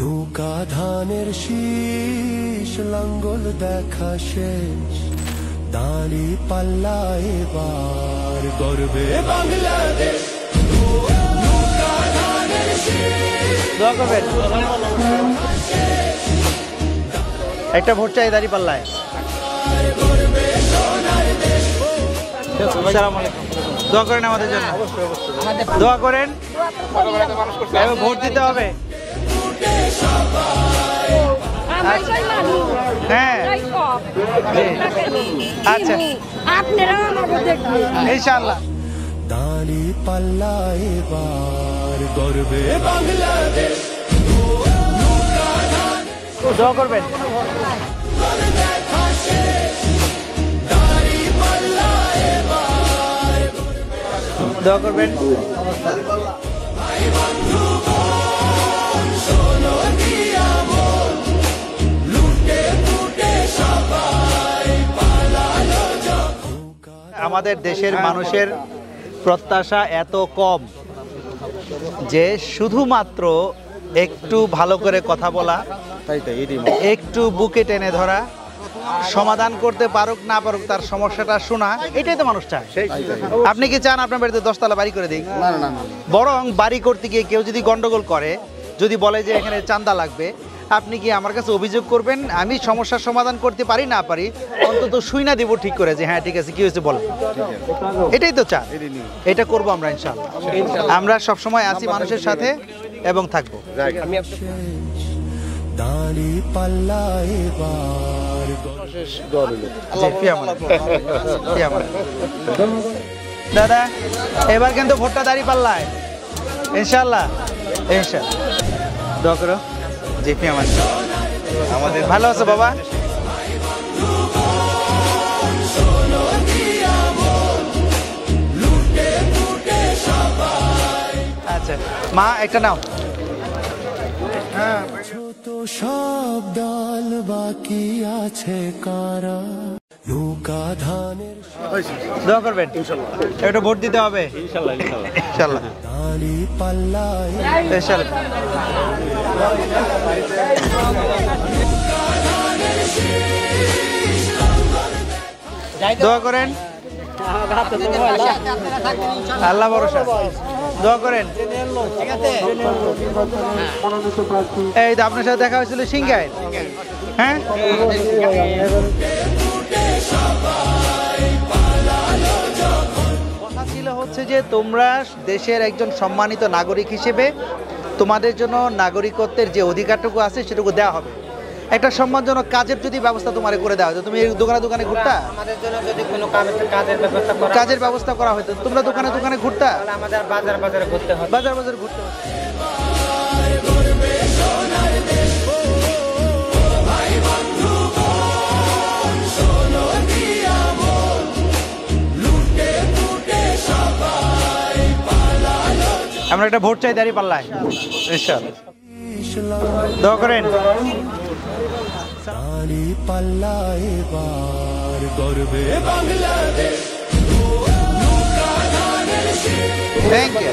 নৌকা ধানের শীষ লাঙ্গল দেখা শেষ দাঁড়ি পাল্লা এবার গর্বে বাংলাদেশ নৌকা ধানের শীষ দোয়া করবেন একটা ভোট চাই দাঁড়ি পাল্লায়। আসসালামু আলাইকুম। দোয়া করেন আমাদের জন্য, দোয়া করেন, ভোট দিতে হবে। হ্যাঁ আচ্ছা ইনশাআল্লাহ। দাঁড়ি পাল্লা এবার গর্বে বাংলাদেশ দোয়া করবেন। দোয়া করবেন। আমাদের দেশের মানুষের প্রত্যাশা এত কম যে শুধুমাত্র একটু ভালো করে কথা বলা, একটু বুকে টেনে ধরা, সমাধান করতে পারুক না পারুক তার সমস্যাটা শোনা, এটাই তো মানুষ চায়। আপনি কি চান আপনার বাড়িতে 10 তলা বাড়ি করে দিই? না, বরং বাড়ি করতে গিয়ে কেউ যদি গন্ডগোল করে, যদি বলে যে এখানে চাঁদা লাগবে, আপনি কি আমার কাছে অভিযোগ করবেন? আমি সমস্যার সমাধান করতে পারি না পারি, অন্তত শুইনা দিব ঠিক করে যে হ্যাঁ ঠিক আছে, কি হয়েছে বল। এটাই তো চান, এটা করবো আমরা ইনশাআল্লাহ। আমরা সবসময় আছি মানুষের সাথে এবং থাকবো। দাঁড়ি পাল্লা এবার দাদা এবার কিন্তু ভোটটা দাঁড়ি পাল্লায় ইনশাআল্লাহ। ইনশাআল্লাহ দোয়া করো। জিপি আমাদের ভালো আছে বাবা? আচ্ছা মা একটা নাও। ছোট সব ডাল বাকি আছে কারা নৌকা ধানের দোয়া করবেন একটা ভোট দিতে হবে ইনশাআল্লাহ। ইনশাআল্লাহ দাঁড়ি পাল্লা ইনশাআল্লাহ। দোয়া করেন, আল্লাহ ভরসা। দোয়া করেন। এই তো আপনার সাথে দেখা হয়েছিল সিংগায়, হ্যাঁ কথা ছিল হচ্ছে যে তোমরা দেশের একজন সম্মানিত নাগরিক হিসেবে তোমাদের জন্য নাগরিকত্বের যে অধিকারটুকু আছে সেটুকু দেওয়া হবে। একটা সম্মানজনক কাজের যদি ব্যবস্থা তোমার করে দেওয়া হতো, তুমি দোকানে দোকানে ঘুরতা, আমাদের জন্য যদি কোনো কাজের ব্যবস্থা করা হতো, তোমরা দোকানে দোকানে ঘুরতা, আমাদের বাজারে ঘুরতে হতো, বাজার ঘুরতে হতো। আমরা একটা ভোট চাই দাঁড়ি পাল্লায় ইনশাআল্লাহ। দোয়া করেন। দাঁড়ি পাল্লা এবার গর্বে বাংলাদেশ থ্যাংক ইউ।